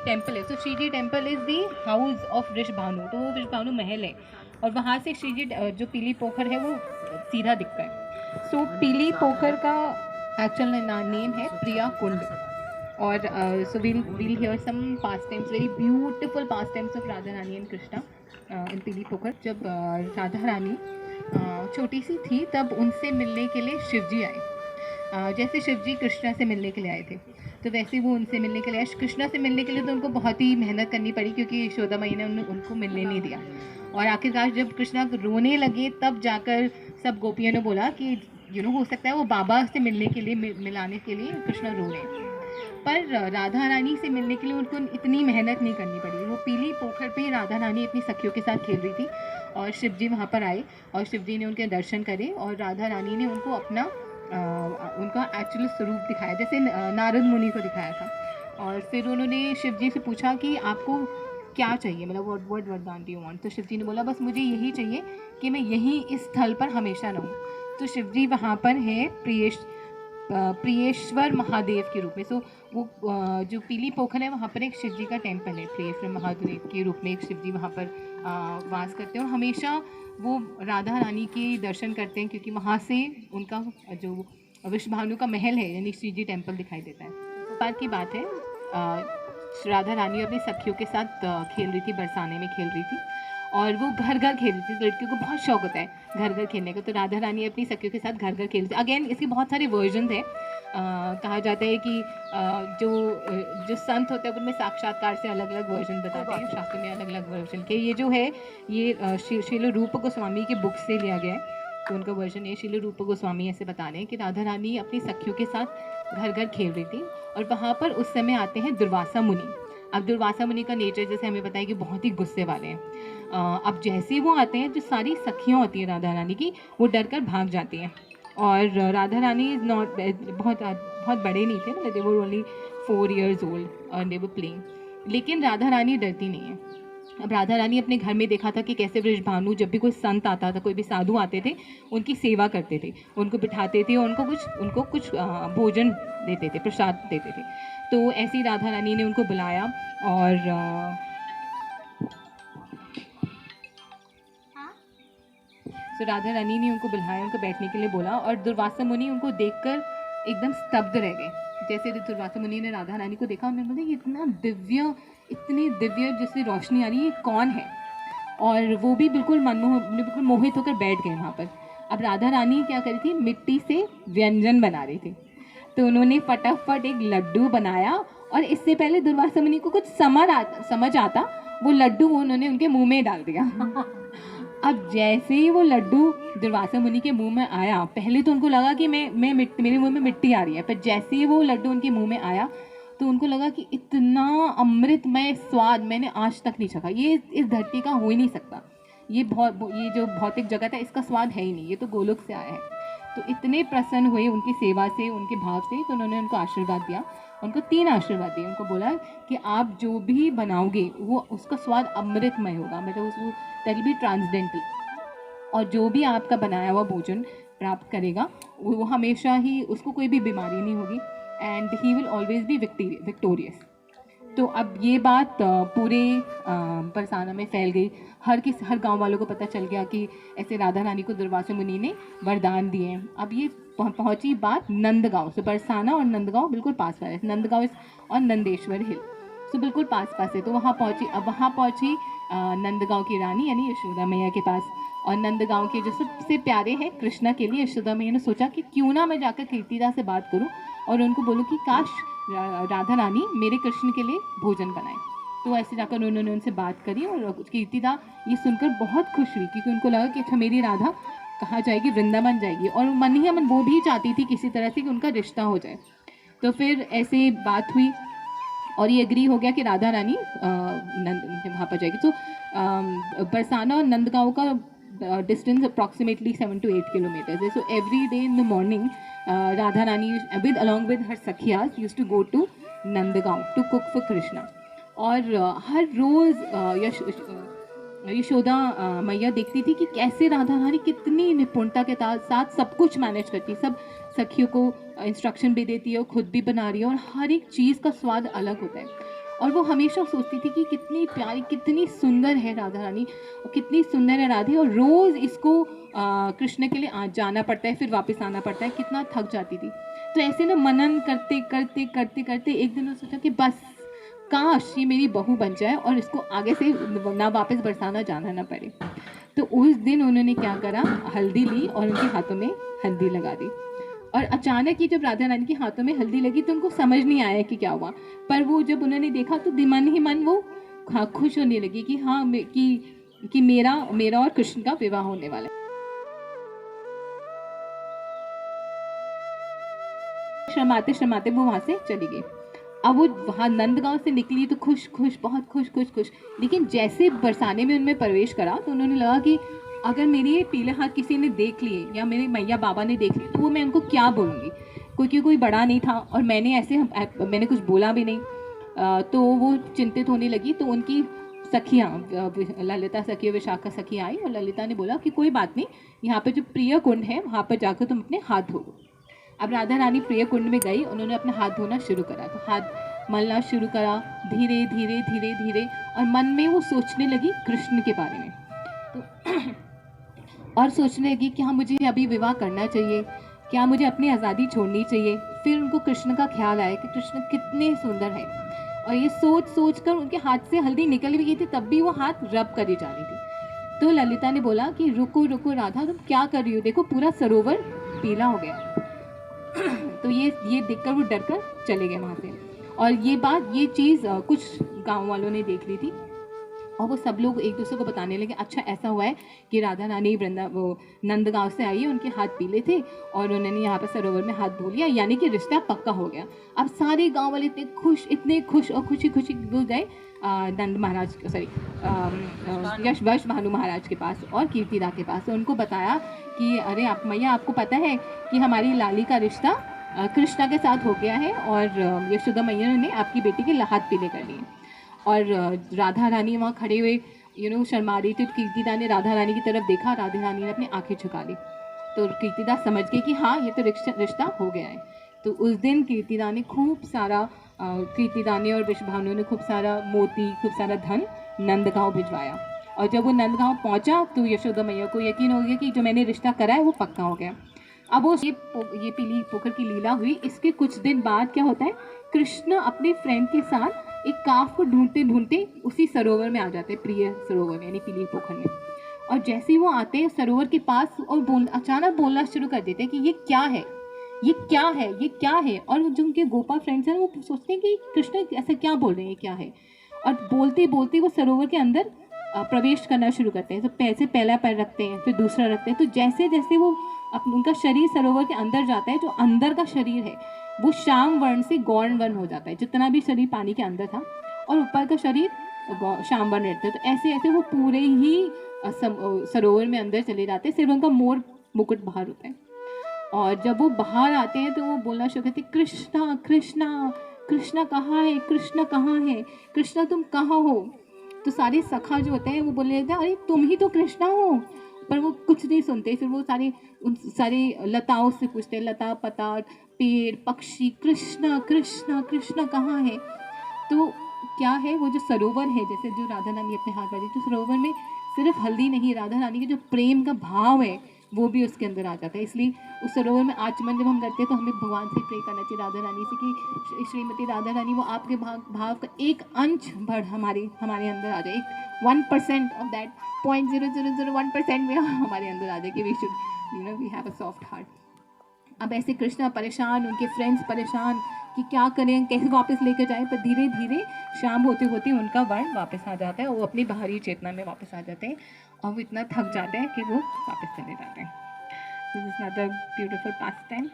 Temple है। तो Shriji temple is the house of Vrishabhanu, तो वो वृषभानु महल है और वहाँ से श्रीजी जो पीली पोखर है वो सीधा दिखता है। सो पीली पोखर का एक्चुअल नेम है प्रिया कुंड। और so we'll hear some pastimes, very beautiful pastimes of Radha Rani and Krishna in Pili Pokhar. जब राधा रानी छोटी सी थी तब उनसे मिलने के लिए शिवजी आए। जैसे शिवजी कृष्णा से मिलने के लिए आए थे तो वैसे वो उनसे मिलने के लिए आए। कृष्णा से मिलने के लिए तो उनको बहुत ही मेहनत करनी पड़ी क्योंकि यशोदा मैया ने उनको मिलने नहीं दिया। और आखिरकार जब कृष्णा रोने लगे तब जाकर सब गोपियों ने बोला कि हो सकता है वो बाबा से मिलने के लिए मिलाने के लिए कृष्णा रो रहे हैं। पर राधा रानी से मिलने के लिए उनको इतनी मेहनत नहीं करनी पड़ी। वो पीली पोखर पे राधा रानी अपनी सखियों के साथ खेल रही थी और शिवजी वहाँ पर आए और शिवजी ने उनके दर्शन करे और राधा रानी ने उनको अपना उनका एक्चुअल स्वरूप दिखाया, जैसे नारद मुनि को दिखाया था। और फिर उन्होंने शिवजी से पूछा कि आपको क्या चाहिए, मतलब व्हाट वरदान डू यू वांट। तो शिवजी ने बोला बस मुझे यही चाहिए कि मैं यहीं इस स्थल पर हमेशा रहूँ। तो शिवजी वहाँ पर है प्रियेश्वर महादेव के रूप में। सो वो जो पीली पोखर है वहाँ पर एक शिवजी का टेम्पल है, प्रियेश्वर महादेव के रूप में एक शिवजी वहाँ पर वास करते हैं और हमेशा वो राधा रानी के दर्शन करते हैं क्योंकि वहाँ से उनका जो वृषभानु का महल है यानी श्रीजी टेम्पल दिखाई देता है। बार की बात है, राधा रानी अपनी सखियों के साथ खेल रही थी, बरसाने में खेल रही थी और वो घर घर खेल रही थी। लड़कियों को बहुत शौक होता है घर घर खेलने का, तो राधा रानी अपनी सखियों के साथ घर घर खेल रही थी। अगेन इसके बहुत सारे वर्जन है। कहा जाता है कि जो संत होते हैं उनमें साक्षात्कार से अलग अलग वर्जन बताते हैं, शास्त्र में अलग अलग वर्जन के। ये जो है ये श्रील रूप गोस्वामी की बुक से लिया गया है, तो उनका वर्जन है। श्रील रूप गोस्वामी ऐसे बता रहे हैं कि राधा रानी अपनी सखियों के साथ घर घर खेल रही थी और वहाँ पर उस समय आते हैं दुर्वासा मुनि। अब दुर्वासा मुनि का नेचर जैसे हमें बताया कि बहुत ही गुस्से वाले हैं। अब जैसे ही वो आते हैं जो सारी सखियाँ होती हैं राधा रानी की वो डर कर भाग जाती हैं और राधा रानी इज़ नॉट बहुत बड़े नहीं थे, मतलब दे वर ओनली 4 years old और दे वर प्लेइंग। लेकिन राधा रानी डरती नहीं है। अब राधा रानी अपने घर में देखा था कि कैसे वृषभानु जब भी कोई संत आता था, कोई भी साधु आते थे, उनकी सेवा करते थे, उनको बिठाते थे और उनको कुछ भोजन देते थे, प्रसाद देते थे। तो ऐसी राधा रानी ने उनको बुलाया और तो राधा रानी ने उनको बुलाया, उनको बैठने के लिए बोला और दुर्वासा मुनि उनको देखकर एकदम स्तब्ध रह गए। जैसे दुर्वासा मुनि ने राधा रानी को देखा उन्होंने बोला इतनी दिव्य जिससे रोशनी आ रही है, कौन है। और वो भी बिल्कुल बिल्कुल मोहित होकर बैठ गए वहाँ पर। अब राधा रानी क्या करी थी, मिट्टी से व्यंजन बना रही थी, तो उन्होंने फटाफट एक लड्डू बनाया और इससे पहले दुर्वासा मुनि को कुछ समझ आता वो लड्डू उन्होंने उनके मुंह में डाल दिया। अब जैसे ही वो लड्डू दुर्वासा मुनि के मुंह में आया, पहले तो उनको लगा कि मेरे मुंह में मिट्टी आ रही है, पर जैसे ही वो लड्डू उनके मुंह में आया तो उनको लगा कि इतना अमृतमय स्वाद मैंने आज तक नहीं चखा, ये इस धरती का हो ही नहीं सकता, ये जो भौतिक जगत है इसका स्वाद है ही नहीं, ये तो गोलोक से आया है। तो इतने प्रसन्न हुए उनकी सेवा से, उनके भाव से, तो उन्होंने उनको आशीर्वाद दिया। उनको 3 आशीर्वाद दिए। उनको बोला कि आप जो भी बनाओगे वो उसका स्वाद अमृतमय होगा, मतलब उसको दैट विल बी ट्रांसडेंटल, और जो भी आपका बनाया हुआ भोजन प्राप्त करेगा वो हमेशा ही उसको कोई भी बीमारी नहीं होगी and he will always be victorious. तो अब ये बात पूरे बरसाना में फैल गई। हर गांव वालों को पता चल गया कि ऐसे राधा रानी को दुर्वासा मुनि ने वरदान दिए हैं। अब ये पहुंची बात नंदगांव से। बरसाना और नंदगांव बिल्कुल पास पास है। नंदगांव और नंदेश्वर हिल तो बिल्कुल पास पास है। तो वहाँ पहुंची। अब वहाँ पहुंची नंदगांव की रानी यानी यशोदा मैया के पास। और नंदगांव के जो सबसे प्यारे हैं कृष्णा के लिए यशोदा मैया ने सोचा कि क्यों ना मैं जाकर कीर्तिदा से बात करूँ और उनको बोलूँ कि काश राधा रानी मेरे कृष्ण के लिए भोजन बनाए। तो ऐसे जाकर उन्होंने उनसे बात करी और कीर्तिदा ये सुनकर बहुत खुश हुई क्योंकि उनको लगा कि अच्छा मेरी राधा कहाँ जाएगी, वृंदावन जाएगी। और मन ही मन वो भी चाहती थी किसी तरह से कि उनका रिश्ता हो जाए। तो फिर ऐसे बात हुई और ये एग्री हो गया कि राधा रानी वहाँ पर जाएगी। तो बरसाना और नंदगांव का डिस्टेंस अप्रॉक्सीमेटली 7 to 8 kilometers है। So every day in the morning Radha Rani along with her sakhiyas used to go to Nandgaon to cook for Krishna. और हर रोज़ यशोदा मैया देखती थी कि कैसे राधा रानी कितनी निपुणता के साथ सब कुछ मैनेज करती है, सब सखियों को इंस्ट्रक्शन भी देती है और खुद भी बना रही है और हर एक चीज़ का स्वाद अलग होता है। और वो हमेशा सोचती थी कि कितनी प्यारी, कितनी सुंदर है राधा रानी और कितनी सुंदर है राधे, और रोज़ इसको कृष्ण के लिए जाना पड़ता है, फिर वापस आना पड़ता है, कितना थक जाती थी। तो ऐसे ना मनन करते करते करते करते एक दिन उसने सोचा कि बस काश ये मेरी बहू बन जाए और इसको आगे से ना वापस बरसाना जाना ना पड़े। तो उस दिन उन्होंने क्या करा, हल्दी ली और उनके हाथों में हल्दी लगा दी। और अचानक ही जब राधा रानी के हाथों में हल्दी लगी तो उनको समझ नहीं आया कि क्या हुआ, पर वो जब उन्होंने देखा तो मन ही मन वो खुश होने लगी कि हाँ कि मेरा और कृष्ण का विवाह होने वाला है। शर्माते शर्माते वो वहाँ से चली गई। अब वो वहाँ नंदगांव से निकली तो खुश खुश, बहुत खुश खुश खुश, लेकिन जैसे बरसाने में उनमें प्रवेश करा तो उन्होंने लगा कि अगर मेरे ये पीले हाथ किसी ने देख लिए या मेरे मैया बाबा ने देख लिए तो वो मैं उनको क्या बोलूँगी, क्योंकि कोई बड़ा नहीं था और मैंने कुछ बोला भी नहीं। तो वो चिंतित होने लगी। तो उनकी सखियाँ, ललिता सखी और विशाखा सखी आई और ललिता ने बोला कि कोई बात नहीं, यहाँ पर जो प्रिय कुंड है वहाँ पर जाकर तुम अपने हाथ धो। अब राधा रानी प्रिय कुंड में गई, उन्होंने अपना हाथ धोना शुरू करा, तो हाथ मलना शुरू करा धीरे धीरे धीरे धीरे, और मन में वो सोचने लगी कृष्ण के बारे में। तो और सोचने लगी कि हाँ मुझे अभी विवाह करना चाहिए, क्या मुझे अपनी आज़ादी छोड़नी चाहिए। फिर उनको कृष्ण का ख्याल आया कि कृष्ण कितने सुंदर है, और ये सोच सोच कर उनके हाथ से हल्दी निकल भी गई थी, तब भी वो हाथ रब करी जा रही थी। तो ललिता ने बोला कि रुको रुको राधा, तुम क्या कर रही हो, देखो पूरा सरोवर पीला हो गया। तो ये देखकर वो डर कर चले गए वहाँ से। और ये चीज़ कुछ गांव वालों ने देख ली थी और वो सब लोग एक दूसरे को बताने लगे, अच्छा ऐसा हुआ है कि राधा रानी नंदगांव से आई है, उनके हाथ पीले थे और उन्होंने यहाँ पर सरोवर में हाथ धो लिया, यानी कि रिश्ता पक्का हो गया। अब सारे गांव वाले इतने खुश और खुशी खुशी गए नंद महाराज, सॉरी यश भानु महाराज के पास और कीर्तिदा के पास। उनको बताया कि अरे आप मैया, आपको पता है कि हमारी लाली का रिश्ता कृष्णा के साथ हो गया है और यशोदा मैया ने आपकी बेटी के हाथ पीले कर लिए। और राधा रानी वहाँ खड़े हुए शर्मा रही थी। तो कीर्तिदा ने राधा रानी की तरफ देखा, राधा रानी ने अपनी आंखें झुका ली। तो कीर्तिदा समझ गई कि हाँ ये तो रिश्ता हो गया है। तो उस दिन कीर्तिदा ने और विश्वभानु ने खूब सारा मोती, खूब सारा धन नंदगांव भिजवाया। और जब वो नंदगांव पहुंचा तो यशोदा मैया को यकीन हो गया कि जो मैंने रिश्ता करा है वो पक्का हो गया। अब वो ये पीली पोखर की लीला हुई। इसके कुछ दिन बाद क्या होता है, कृष्ण अपने फ्रेंड के साथ एक काफ को ढूंढते ढूंढते उसी सरोवर में आ जाते हैं, प्रिय सरोवर में यानी पीली पोखर में। और जैसे ही वो आते हैं सरोवर के पास और अचानक बोलना शुरू कर देते हैं कि ये क्या है, ये क्या है, ये क्या है। और जो उनके गोपा फ्रेंड्स हैं वो सोचते हैं कि कृष्ण ऐसा क्या बोल रहे हैं, क्या है। और बोलते बोलते वो सरोवर के अंदर प्रवेश करना शुरू करते हैं। तो पैसे पहला पैर रखते हैं, फिर दूसरा रखते हैं। तो जैसे जैसे वो उनका शरीर सरोवर के अंदर जाता है, जो अंदर का शरीर है वो श्याम वर्ण से गौर्ण वर्ण हो जाता है, जितना भी शरीर पानी के अंदर था, और ऊपर का शरीर श्याम वर्ण रहता है। तो ऐसे ऐसे वो पूरे ही सरोवर में अंदर चले जाते हैं, सिर्फ उनका मोर मुकुट बाहर होता है। और जब वो बाहर आते हैं तो वो बोलना शुरू करते, कृष्णा कृष्णा कृष्णा कहाँ है, कृष्णा कहाँ है, कृष्णा तुम कहाँ हो। तो सारे सखा जो होते हैं वो बोलने लगते हैं, अरे तुम ही तो कृष्णा हो। पर वो कुछ नहीं सुनते। फिर वो सारे लताओं से पूछते हैं, लता पता पेड़ पक्षी, कृष्णा कृष्णा कृष्णा कहाँ है। तो क्या है, वो जो सरोवर है, जैसे जो राधा रानी अपने हाथ बांधी, तो सरोवर में सिर्फ हल्दी नहीं, राधा रानी के जो प्रेम का भाव है वो भी उसके अंदर आ जाता है। इसलिए उस सरोवर में आचमन जब हम करते हैं तो हमें भगवान से प्रे करना चाहिए, राधा रानी से, कि श्रीमती राधा रानी वो आपके भाव का एक अंश भर हमारे अंदर आ जाए, एक 1% ऑफ दैट 0.0001% में हमारे अंदर आ जाए कि we should we have a soft heart. अब ऐसे कृष्णा परेशान, उनके फ्रेंड्स परेशान कि क्या करें, कैसे वापस लेकर जाएं। पर धीरे धीरे शाम होते होते उनका वर्ण वापस आ जाता है, वो अपनी बाहरी चेतना में वापस आ जाते हैं और वो इतना थक जाते हैं कि वो वापस चले जाते हैं। This is not a beautiful past time.